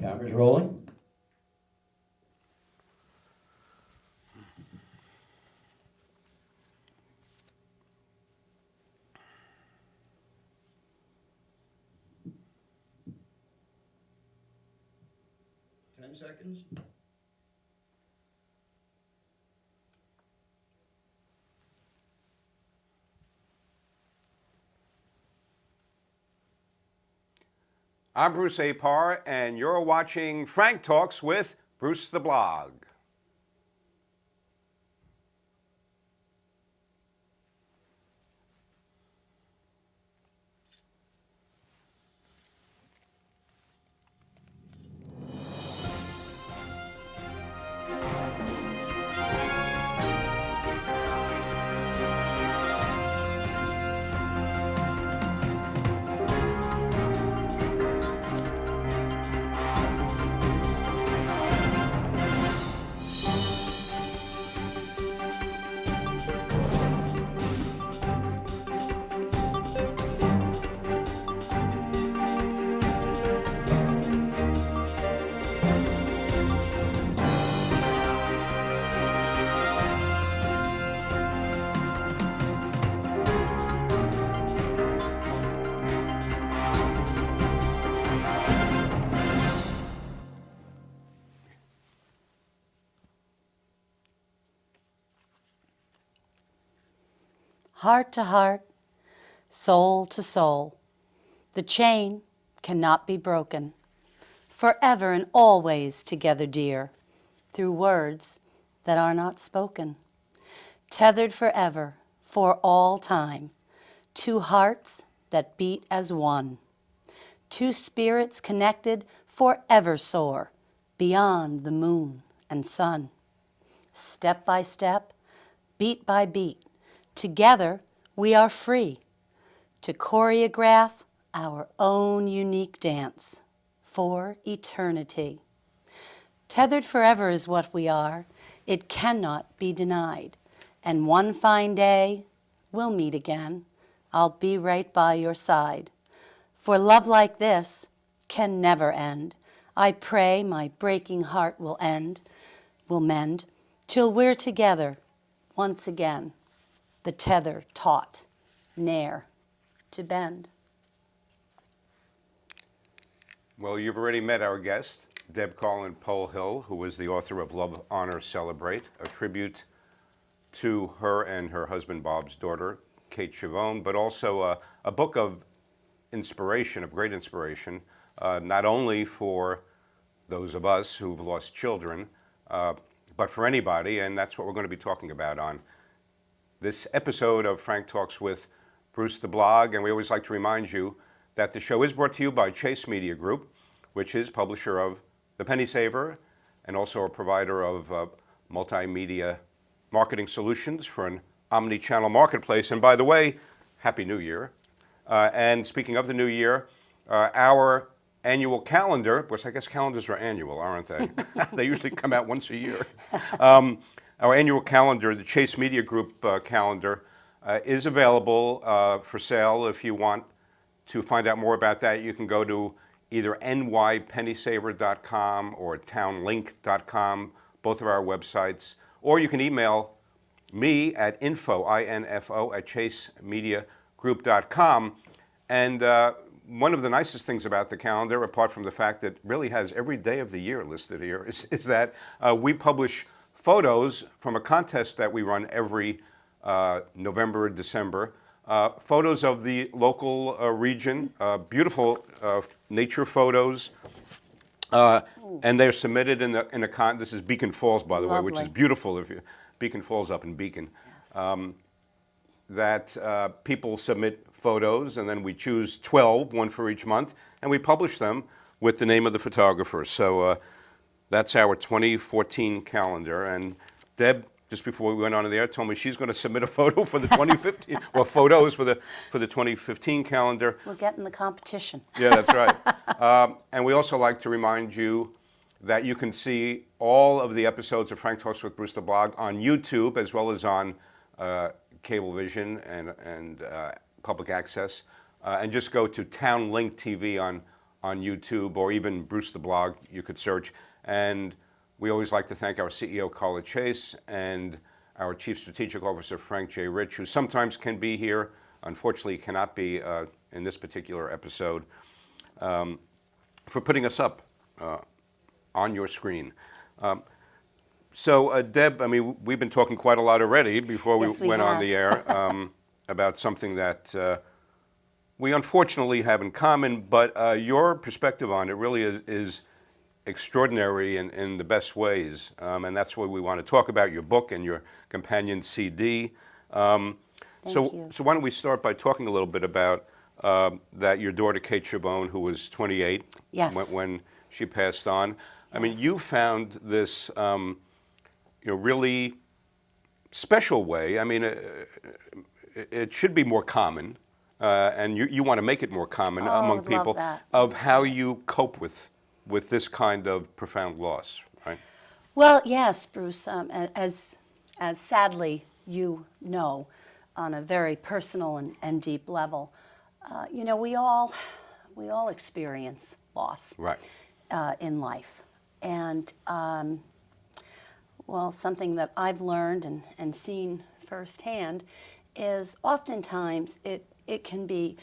Camera's rolling. Seconds. I'm Bruce Apar, and you're watching Frank Talks with Bruce the Blog. Heart to heart, soul to soul, the chain cannot be broken. Forever and always together, dear, through words that are not spoken. Tethered forever, for all time, two hearts that beat as one. Two spirits connected forever soar beyond the moon and sun. Step by step, beat by beat, together we are free to choreograph our own unique dance for eternity. Tethered forever is what we are. It cannot be denied. And one fine day, we'll meet again. I'll be right by your side. For love like this can never end. I pray my breaking heart will mend, till we're together once again. The tether taut, ne'er to bend. Well, you've already met our guest, Deb Carlin Polhill, who is the author of Love, Honor, Celebrate, a tribute to her and her husband Bob's daughter, Kate Chavone, but also a book of inspiration, of great inspiration, not only for those of us who've lost children, but for anybody, and that's what we're going to be talking about on this episode of Frank Talks with Bruce the Blog. And we always like to remind you that the show is brought to you by Chase Media Group, which is publisher of The Penny Saver and also a provider of multimedia marketing solutions for an omni-channel marketplace. And by the way, Happy New Year. And speaking of the new year, our annual calendar, because I guess calendars are annual, aren't they? They usually come out once a year. Our annual calendar, the Chase Media Group calendar, is available for sale. If you want to find out more about that, you can go to either nypennysaver.com or townlink.com, both of our websites, or you can email me at info@chasemediagroup.com. And one of the nicest things about the calendar, apart from the fact that it really has every day of the year listed here, is that we publish photos from a contest that we run every November, December. Photos of the local region, beautiful nature photos, and they're submitted in a this is Beacon Falls, by the way, which is beautiful. If you Beacon Falls up in Beacon, yes. That people submit photos, and then we choose 12, one for each month, and we publish them with the name of the photographer. So that's our 2014 calendar. And Deb, just before we went on the air, told me she's going to submit a photo for the 2015, well, photos for the 2015 calendar. We'll get in the competition. Yeah, that's right. And we also like to remind you that you can see all of the episodes of Frank Talks with Bruce the Blog on YouTube, as well as on Cablevision and public access. And just go to TownLink TV on on YouTube, or even Bruce the Blog, you could search. And we always like to thank our CEO, Carla Chase, and our Chief Strategic Officer, Frank J. Rich, who sometimes can be here, unfortunately cannot be in this particular episode, for putting us up on your screen. So, Deb, I mean, we've been talking quite a lot already before we Yes, we went on have. the air about something that we unfortunately have in common, but your perspective on it really is extraordinary in the best ways, and that's what we want to talk about, your book and your companion CD. Thank you. So why don't we start by talking a little bit about that your daughter, Kate Chavone, who was 28 Yes. when she passed on. I mean, Yes. you found this really special way. I mean, it should be more common, and you want to make it more common Oh, among I would love people, that. of how you cope with this kind of profound loss, right? Well, yes, Bruce, as sadly you know, on a very personal and deep level, we all experience loss Right. in life. And, something that I've learned and seen firsthand is oftentimes it can be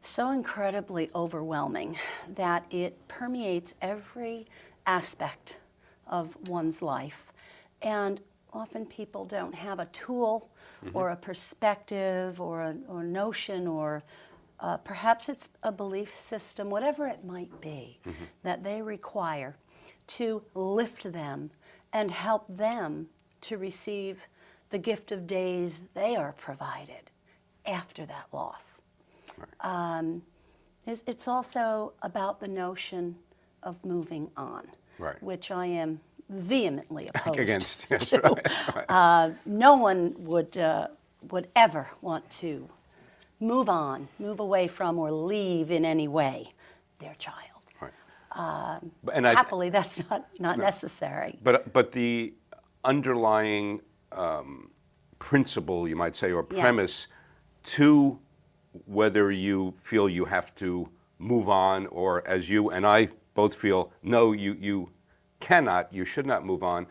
so incredibly overwhelming that it permeates every aspect of one's life. And often people don't have a tool or a perspective or a notion or perhaps it's a belief system, whatever it might be, that they require to lift them and help them to receive the gift of days they are provided after that loss. It's also about the notion of moving on, Right. which I am vehemently opposed Against, yes, to. right. No one would ever want to move on, move away from, or leave in any way their child. And I- Happily, that's not necessary. But the underlying principle, you might say, or Yes. premise to whether you feel you have to move on, or as you and I both feel, no, you cannot, you should not move on.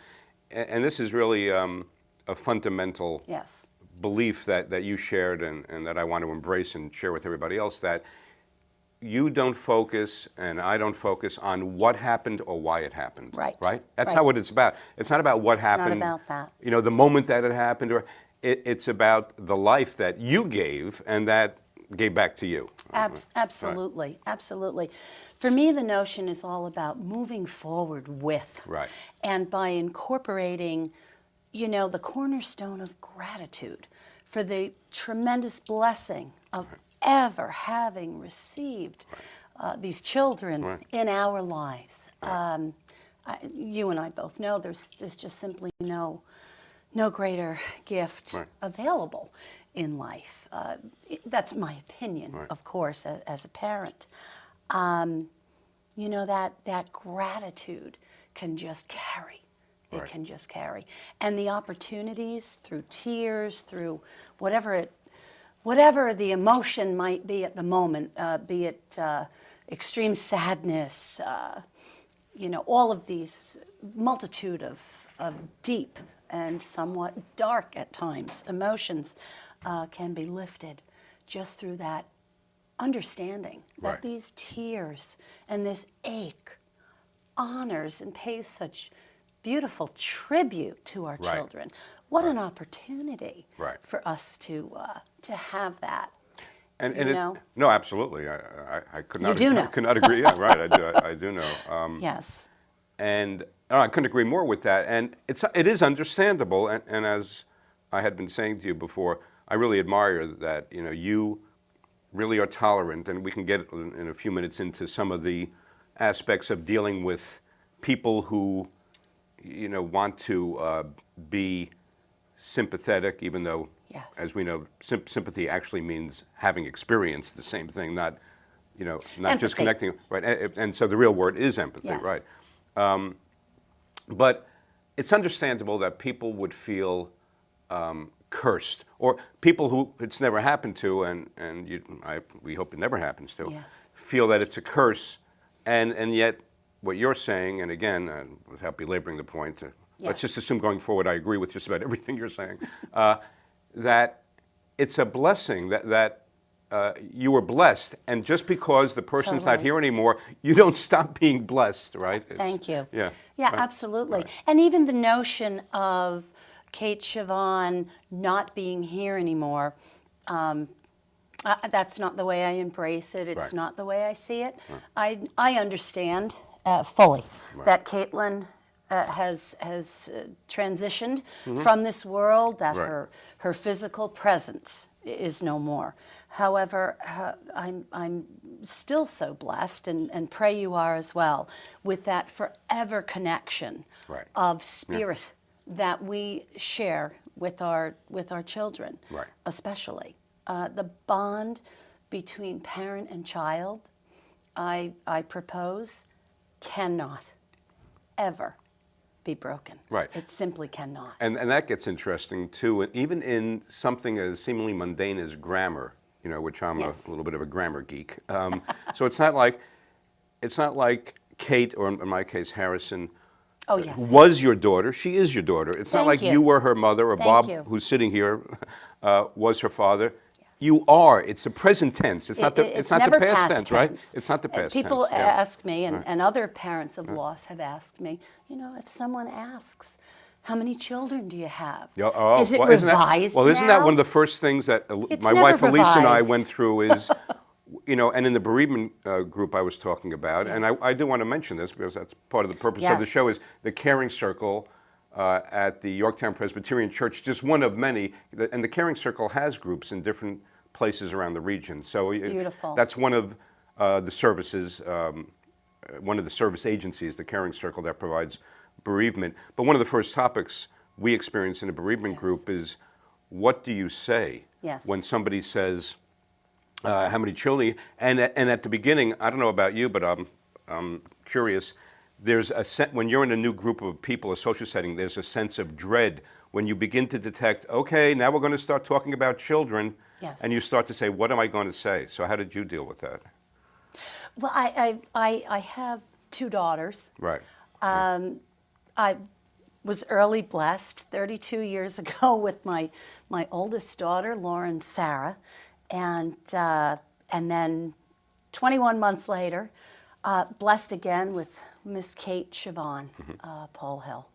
And this is really a fundamental Yes. belief that you shared and that I want to embrace and share with everybody else, that you don't focus and I don't focus on what happened or why it happened. Right. Right? That's Right. not what it's about. It's not about what happened. not about that. The moment that it happened, or it's about the life that you gave and that gave back to you. Absolutely, absolutely. For me, the notion is all about moving forward with. Right. And by incorporating, the cornerstone of gratitude for the tremendous blessing of ever having received these children Right. in our lives. You and I both know there's just simply no greater gift Right. available in life. That's my opinion, Right. of course, as a parent. That gratitude can just carry. It Right. can just carry. And the opportunities through tears, through whatever the emotion might be at the moment, be it extreme sadness, all of these multitude of deep and somewhat dark at times emotions can be lifted just through that understanding that Right. these tears and this ache honors and pays such beautiful tribute to our Right. children. What an opportunity Right. for us to have that. And You know? No, absolutely. I could not. You do know. I could not agree. Yeah, right. I do know. Yes. And I couldn't agree more with that. And it is understandable. And as I had been saying to you before, I really admire that you really are tolerant, and we can get in a few minutes into some of the aspects of dealing with people who want to be sympathetic, even though, Yes. as we know, sympathy actually means having experienced the same thing, not just Empathy. connecting, right? And so the real word is empathy, Yes. right? But it's understandable that people would feel cursed, or people who it's never happened to, and we hope it never happens to, Yes. feel that it's a curse And yet, what you're saying, and again, without belaboring the point, let's just assume going forward I agree with just about everything you're saying, that it's a blessing that you were blessed, and just because the person's not Totally. here anymore, you don't stop being blessed, right? Thank you. Yeah. Yeah, Right. absolutely. Right. And even the notion of Kate Siobhan not being here anymore, that's not the way I embrace it. It's Right. not the way I see it. I understand fully that Caitlin has transitioned from this world, that Right. her physical presence is no more. However, I'm still so blessed, and pray you are as well, with that forever connection Right. of spirit that we share with our children, Right. especially. The bond between parent and child, I propose, cannot ever be broken. Right. It simply cannot. And that gets interesting too. Even in something as seemingly mundane as grammar, which I'm Yes. a little bit of a grammar geek. So it's not like Kate, or in my case Harrison, Oh, yes. was your daughter. She is your daughter. It's not Thank like you. you were her mother, or Thank Bob, you. who's sitting here, was her father. You are. It's the present tense. It's not the never past tense, right? It's not the past People tense. Yeah. ask me, and other parents of loss have asked me, if someone asks, how many children do you have? Is it well, revised isn't that now? one of the first things that It's my never wife Elise and I revised. went through is, and in the bereavement group I was talking about, and I do want to mention this because that's part of the purpose of the Yes. show, is the caring circle at the Yorktown Presbyterian Church, just one of many, and the caring circle has groups in different places around the region. So Beautiful. that's one of the services, one of the service agencies, the caring circle, that provides bereavement. But one of the first topics we experience in a bereavement group is, what do you say Yes. when somebody says, how many children? And at the beginning, I don't know about you, but I'm curious. There's when you're in a new group of people, a social setting, there's a sense of dread when you begin to detect, okay, now we're going to start talking about children. Yes. And you start to say, what am I going to say? So how did you deal with that? Well, I have two daughters. Right. I was early blessed 32 years ago with my oldest daughter, Lauren Sarah, and then 21 months later, blessed again with Miss Kate Siobhan Polhill,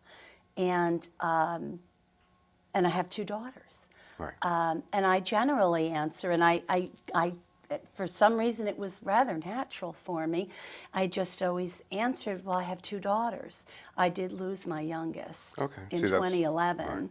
and I have two daughters. Right. And I generally answer, and I for some reason it was rather natural for me. I just always answered, well, I have two daughters. I did lose my youngest Okay. in See, that's- 2011.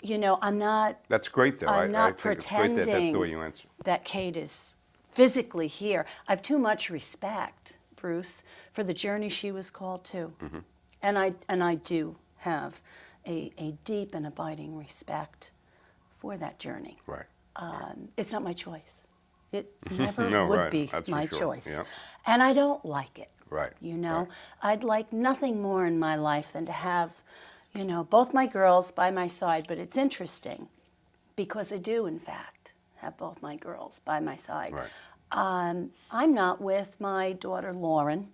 right. I'm not. That's great, though. I'm I not think it's great that that's the pretending way you answer. that Kate is physically here. I have too much respect, Bruce, for the journey she was called to, Mm-hmm. and I do have a deep and abiding respect for that journey. Right. It's not my choice. It never No, would right. be That's for my sure. choice. Yeah. And I don't like it. Right. Right. I'd like nothing more in my life than to have, both my girls by my side. But it's interesting because I do, in fact, have both my girls by my side. Right. I'm not with my daughter Lauren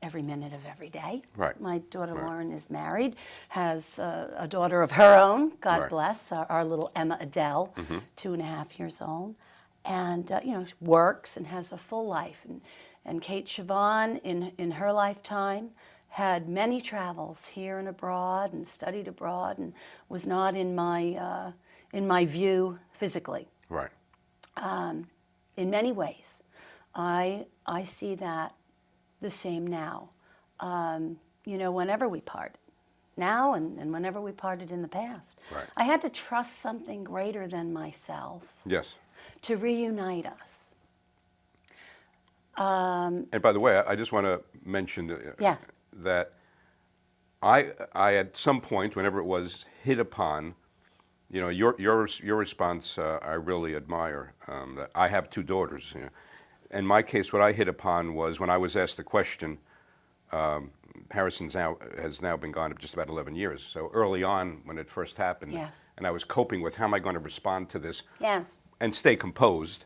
every minute of every day. Right. My daughter Right. Lauren is married, has a daughter of her own, God Right. bless, our little Emma Adele, Mm-hmm. 2.5 years old. And, works and has a full life. And Kate Siobhan, in her lifetime, had many travels here and abroad and studied abroad and was not in my view physically. Right. In many ways, I see that the same now. Whenever we part, now and whenever we parted in the past, Right. I had to trust something greater than myself Yes. to reunite us. And by the way, I just want to mention Yes. that I at some point, whenever it was, hit upon, your response. I really admire. That I have two daughters. In my case, what I hit upon was when I was asked the question. Harrison has now been gone just about 11 years. So early on, when it first happened, Yes. and I was coping with how am I going to respond to this Yes. and stay composed.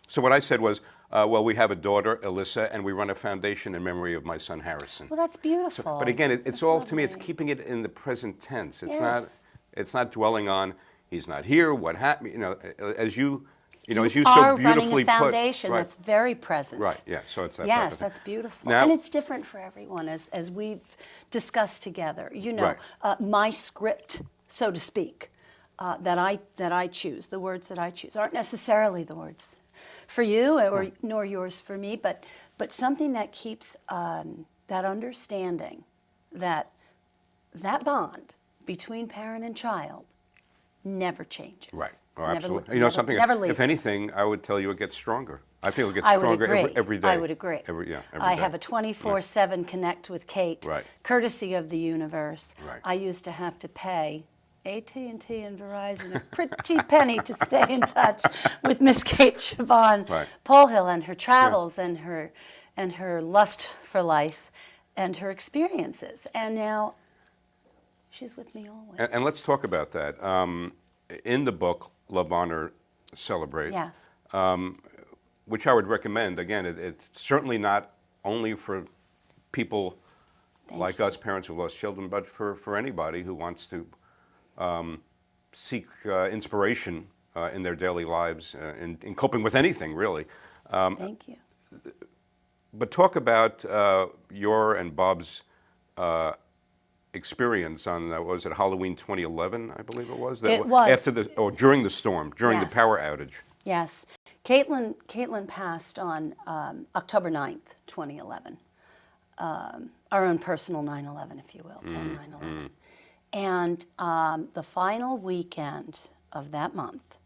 So what I said was, Well, we have a daughter, Alyssa, and we run a foundation in memory of my son, Harrison. Well, that's beautiful. But again, it's That's all, to me, it's lovely. keeping it in the present tense. Yes. It's not dwelling on, he's not here, what happened, as you You so are beautifully running a foundation put. that's very present. Right, yeah, so it's that Yes, type of thing. that's beautiful. Now- And it's different for everyone, as we've discussed together. Right. My script, so to speak, that I choose, the words that I choose, aren't necessarily the words for you, nor yours for me, but something that keeps that understanding, that bond between parent and child never changes. Right, oh, Never- absolutely. never- Something, never if leaves anything, I would tell you it gets stronger. I think it gets I would stronger agree. every day. I would agree. Every day. I have a 24/7 Connect with Kate, Right. courtesy of the universe. Right. I used to have to pay AT&T and Verizon a pretty penny to stay in touch with Miss Kate Siobhan Right. Polhill and her travels and her lust for life and her experiences. And now she's with me always. And let's talk about that. In the book, Love, Honor, Celebrate, Yes. which I would recommend. Again, it's certainly not only for people Thank like you. us, parents who lost children, but for anybody who wants to seek inspiration in their daily lives, in coping with anything, really. Thank you. But talk about your and Bob's experience on, what was it, Halloween 2011, I believe it was? It was. After during the storm, during the Yes. power outage. Yes. Caitlin passed on October 9th, 2011. Our own personal 9/11, if you will, 10/9/11. And the final weekend of that month,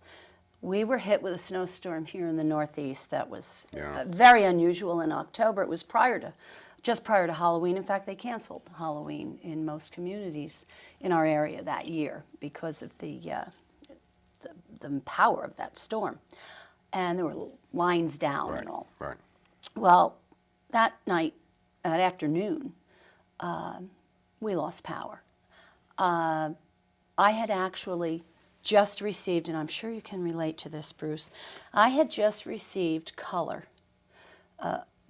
we were hit with a snowstorm here in the Northeast that was Yeah. very unusual in October. It was just prior to Halloween. In fact, they canceled Halloween in most communities in our area that year because of the power of that storm. And there were lines down Right, and all. right. Well, that afternoon, we lost power. I had actually just received, and I'm sure you can relate to this, Bruce, I had just received color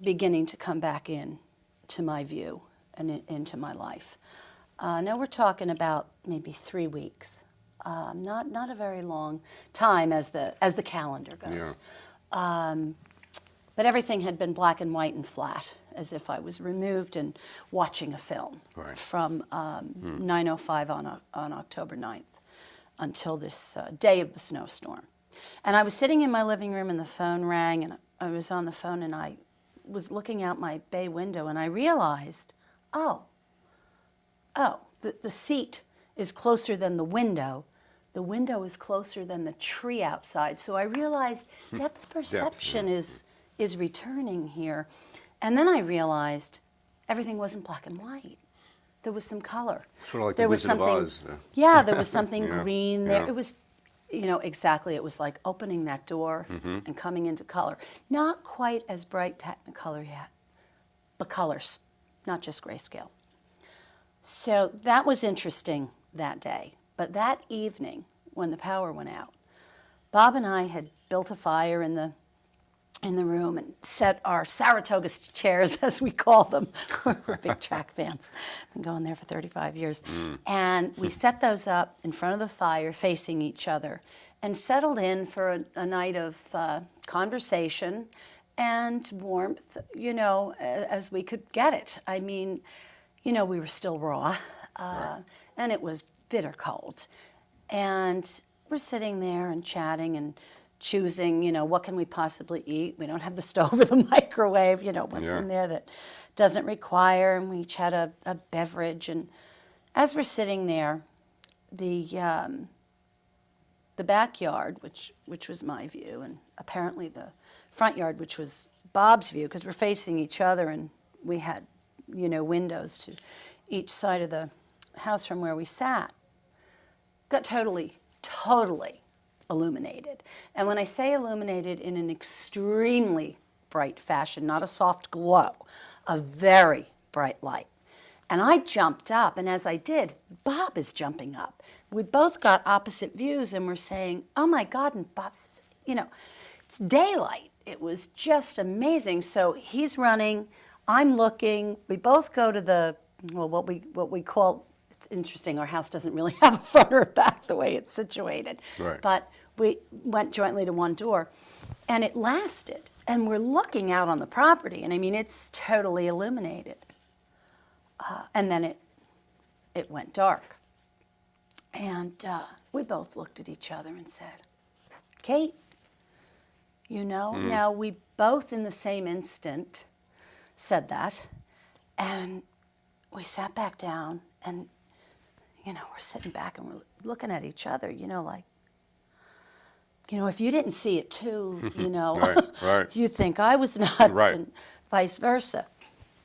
beginning to come back in to my view and into my life. Now we're talking about maybe 3 weeks. Not a very long time as the calendar goes. But everything had been black and white and flat, as if I was removed and watching a film Right. from 9:05 on October 9th until this day of the snowstorm. And I was sitting in my living room and the phone rang, and I was on the phone and I was looking out my bay window and I realized, the seat is closer than the window. The window is closer than the tree outside. So I realized depth perception is returning here. And then I realized everything wasn't black and white. There was some color. Sort of like There the was Wizard of something, Oz. yeah, there was something Yeah, green there. yeah. It was, exactly. It was like opening that door and coming into color. Not quite as bright Technicolor yet, but colors, not just grayscale. So that was interesting that day. But that evening, when the power went out, Bob and I had built a fire in the room and set our Saratoga chairs, as we call them. We're big track fans. Been going there for 35 years. And we set those up in front of the fire, facing each other, and settled in for a night of conversation and warmth, as we could get it. I mean, we were still raw, and it was bitter cold. And we're sitting there and chatting and choosing, what can we possibly eat? We don't have the stove or the microwave, what's Yeah. in there that doesn't require, and we each had a beverage. And as we're sitting there, the backyard, which was my view, and apparently the front yard, which was Bob's view, because we're facing each other, and we had, windows to each side of the house from where we sat, got totally illuminated. And when I say illuminated, in an extremely bright fashion, not a soft glow, a very bright light. And I jumped up, and as I did, Bob is jumping up. We both got opposite views, and we're saying, oh my God, and Bob says, it's daylight. it was just amazing. So he's running, I'm looking, we both go to the, well, what we call, it's interesting, our house doesn't really have a front or a back the way it's situated. Right. But we went jointly to one door, and it lasted. And we're looking out on the property, and I mean, it's totally illuminated. And then it went dark. And we both looked at each other and said, Kate, you know, now we both in the same instant said that, and we sat back down, and, you know, we're sitting back and we're looking at each other, you know, like, you know, if you didn't see it too, you know, right. you think I was nuts, Right. and vice versa.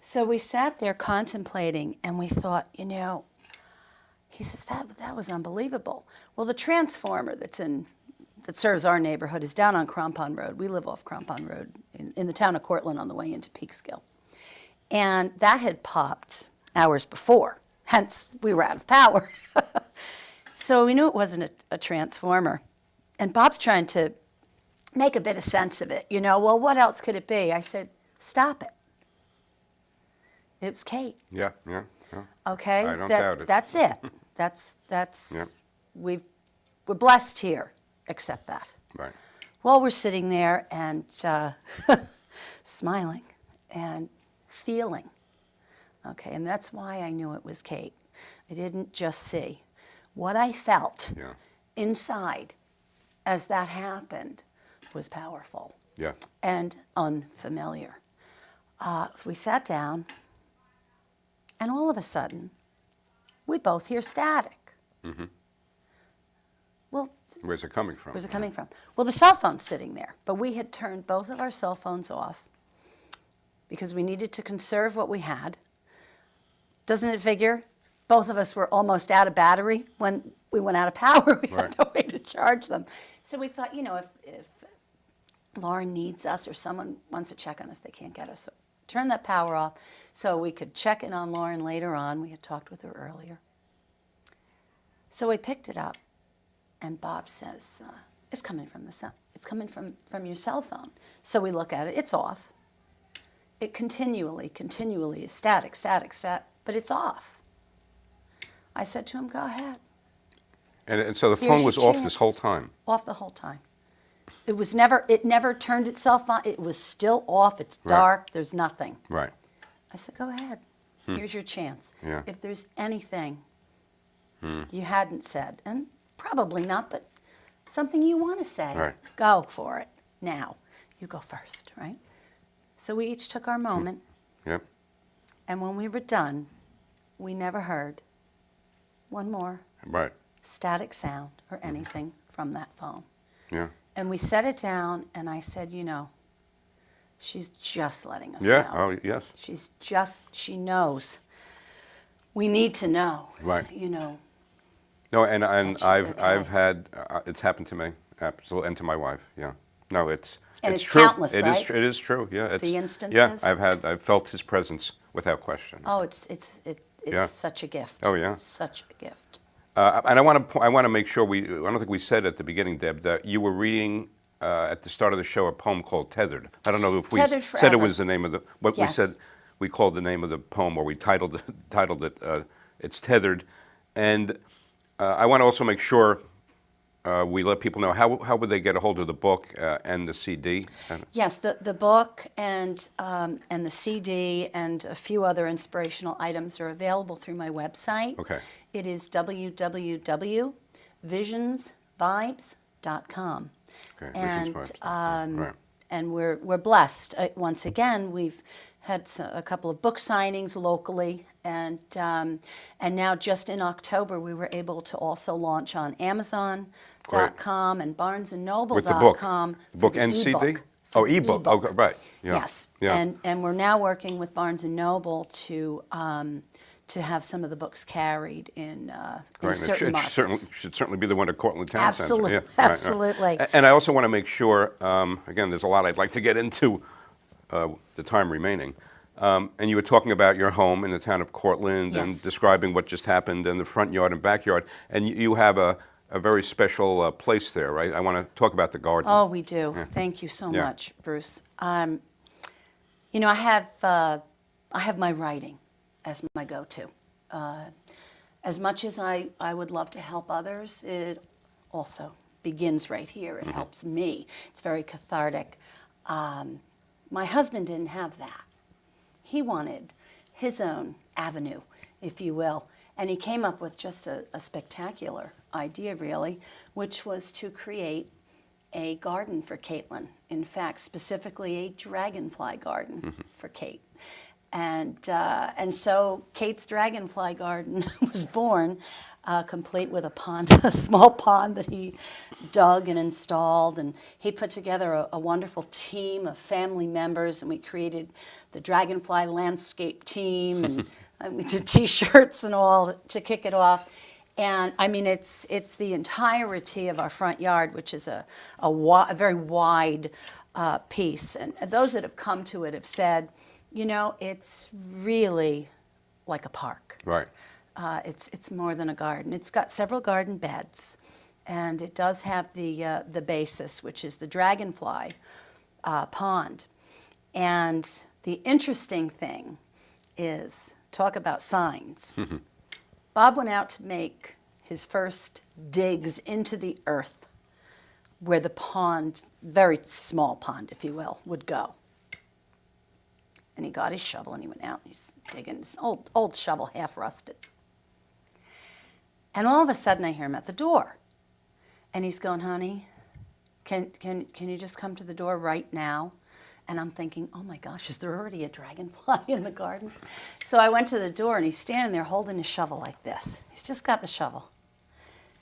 So we sat there contemplating, and we thought, you know, he says, that was unbelievable. Well, the transformer that serves our neighborhood is down on Crampon Road. We live off Crampon Road in the town of Cortland on the way into Peekskill. And that had popped hours before, hence we were out of power. So we knew it wasn't a transformer. And Bob's trying to make a bit of sense of it. You know, well, what else could it be? I said, stop it. It was Kate. Yeah. Okay? I don't doubt it. That's it. That's we're blessed here. Accept that. Right. Well, we're sitting there and smiling and feeling. Okay, and that's why I knew it was Kate. I didn't just see. What I felt inside as that happened was powerful and unfamiliar. We sat down, and all of a sudden, we both hear static. Mm-hmm. Well, Where's it coming from? where's it coming from? Well, the cell phone's sitting there, but we had turned both of our cell phones off because we needed to conserve what we had. Doesn't it figure? Both of us were almost out of battery when we went out of power. We had no way to charge them. So we thought, you know, if Lauren needs us or someone wants to check on us, they can't get us. So turn that power off so we could check in on Lauren later on. We had talked with her earlier. So we picked it up, and Bob says, it's coming from the cell. It's coming from your cell phone. So we look at it. It's off. It continually is static, but it's off. I said to him, go ahead. And so the Here's phone was your off chance. this whole time? Off the whole time. It never turned itself on. It was still off. It's dark. There's nothing. Right. I said, go ahead. Here's your chance. Yeah. If there's anything you hadn't said, and probably not, but something you want to say, Right. go for it now. You go first, right? So we each took our moment, Yep. and when we were done, we never heard one more Right. static sound or anything from that phone. Yeah. And we set it down, and I said, you know, she's just letting us Yeah. know. Oh, yes. She knows. We need to know. Right. You know. No, and she's I've okay. had it's happened to me, absolutely, and to my wife. Yeah. No, it's And it's true. countless, It is right? It is true. Yeah. It's, The instances? Yeah. I've felt his presence without question. Oh, it's Yeah. such a gift. Oh, yeah. Such a gift. And I want to make sure I don't think we said at the beginning, Deb, that you were reading at the start of the show a poem called "Tethered." I don't know if we Tethered said it Forever. was the name of the. What Yes. we said, we called the name of the poem, or we titled it. It's "Tethered," and I want to also make sure we let people know how would they get a hold of the book and the CD. Yes, the book and the CD and a few other inspirational items are available through my website. Okay. It is www.visionsvibes.com. Okay. And Visions Vibes. Right. and we're blessed. Once again, we've had a couple of book signings locally, and now just in October we were able to also launch on Amazon.com and BarnesandNoble.com. With the book. for Book the and CD? ebook, Oh, for the ebook. Oh, right. Yeah. Yes. Yeah. And we're now working with Barnes and Noble to have some of the books carried in Right, certain and markets. it should certainly be the one at Cortland Town Absolutely, Center. Yeah, right, right. absolutely. And I also want to make sure, again, there's a lot I'd like to get into the time remaining. And you were talking about your home in the town of Cortland and Yes. describing what just happened in the front yard and backyard. And you have a a very special place there, right? I want to talk about the garden. Oh, we do. Thank you so Yeah. much, Bruce. You know, I have my writing as my go-to. As much as I would love to help others, it also begins right here. It helps me. It's very cathartic. My husband didn't have that. He wanted his own avenue, if you will. And he came up with just a spectacular idea, really, which was to create a garden for Caitlin. In fact, specifically a dragonfly garden for Kate. And so Kate's dragonfly garden was born, complete with a pond, a small pond that he dug and installed. And he put together a wonderful team of family members, and we created the Dragonfly Landscape Team, and we did T-shirts and all to kick it off. And I mean, it's the entirety of our front yard, which is a very wide piece. And those that have come to it have said, you know, it's really like a park. Right. It's more than a garden. It's got several garden beds, and it does have the basis, which is the dragonfly pond. And the interesting thing is, talk about signs. Bob went out to make his first digs into the earth where the pond, very small pond, if you will, would go. And he got his shovel and he went out and he's digging his old shovel, half rusted. And all of a sudden I hear him at the door. And he's going, honey, can you just come to the door right now? And I'm thinking, oh my gosh, is there already a dragonfly in the garden? So I went to the door and he's standing there holding his shovel like this. He's just got the shovel.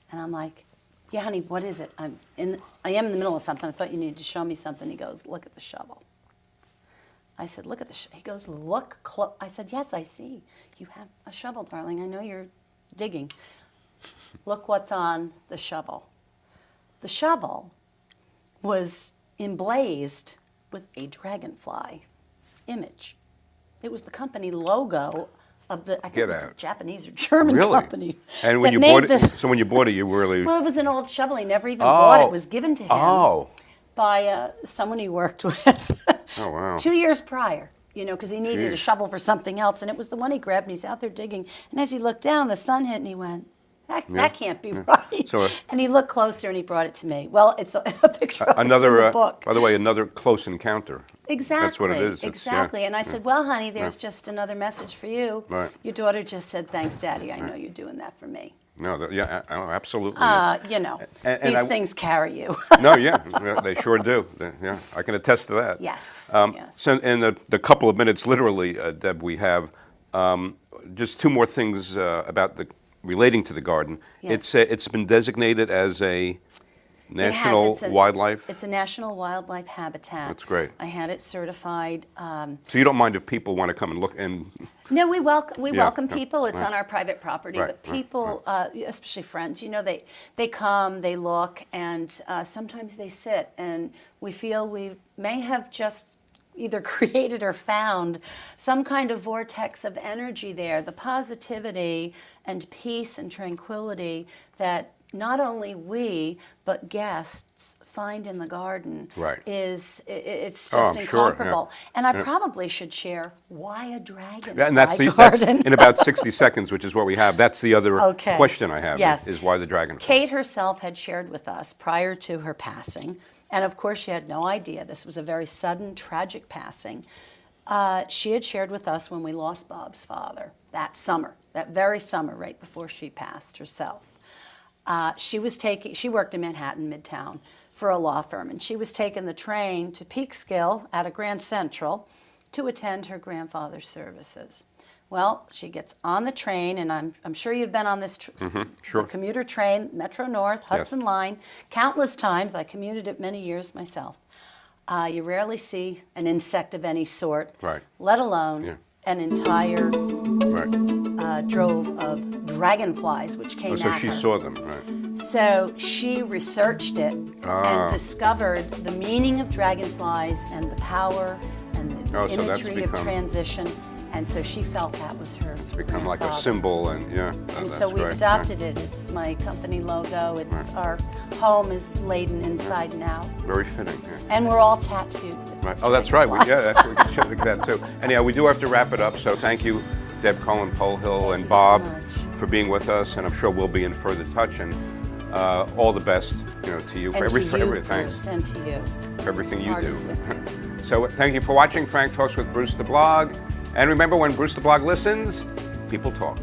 And I'm like, yeah, honey, what is it? I am in the middle of something. I thought you needed to show me something. He goes, look at the shovel. I said, look at the shovel. He goes, look close. I said, yes, I see. You have a shovel, darling. I know you're digging. Look what's on the shovel. The shovel was emblazed with a dragonfly image. It was the company logo of the, I think it was a Japanese or German company. And when you bought it, so when you bought it, you really... Well, it was an old shovel. He never even bought it. It was given to him by someone he worked with. Oh, wow. 2 years prior, you know, because he needed a shovel for something else. And it was the one he grabbed, and he's out there digging. And as he looked down, the sun hit, and he went, that can't be right. So, and he looked closer, and he brought it to me. Well, it's a picture of it in the book. By the way, another close encounter. Exactly. That's what it is. Exactly. And I said, well, honey, there's just another message for you. Right. Your daughter just said, thanks, Daddy. I know you're doing that for me. No, absolutely. You know, these things carry you. No, they sure do. Yeah, I can attest to that. Yes. So in the couple of minutes, literally, Deb, we have just two more things about relating to the garden. Yes. It's been designated as a national wildlife. It's a national wildlife habitat. That's great. I had it certified. So you don't mind if people want to come and look and... No, we welcome people. It's on our private property, Right, but people, especially friends, you know, they come, they look, and sometimes they sit, and we feel we may have just either created or found some kind of vortex of energy there, the positivity and peace and tranquility that not only we, but guests find in the garden. Right. It's just incomparable. Sure, And I probably should share why a dragonfly and that's garden. in about 60 seconds, which is what we have. That's the other question I have, Yes. is why the dragonfly. Kate herself had shared with us prior to her passing, and of course she had no idea. This was a very sudden, tragic passing. She had shared with us when we lost Bob's father that summer, that very summer right before she passed herself. She worked in Manhattan, Midtown, for a law firm, and she was taking the train to Peekskill out of Grand Central to attend her grandfather's services. Well, she gets on the train, and I'm sure you've been on this Sure. the commuter train, Metro North, Hudson Line, countless times. I commuted it many years myself. You rarely see an insect of any sort, let alone an entire drove of dragonflies, which came at her. So she saw them, right? So she researched it and discovered the meaning of dragonflies and the power and the imagery of transition. And so she felt that was her Become like a grandfather. symbol, and yeah. And so we've adopted it. It's my company logo. It's our home is laden inside and out. Very fitting. Yeah. And we're all tattooed. with Right. Oh, that's right. We dragonflies. should look at that too. Anyhow, we do have to wrap it up. So thank you, Deb Carlin Polhill Thank and you so Bob, much. for being with us, and I'm sure we'll be in further touch. And all the best, to you for And to everything. you, Thanks Bruce, and to you. for everything you Heart do. is with you. So thank you for watching Frank Talks with Bruce the Blog. And remember, when Bruce the Blog listens, people talk.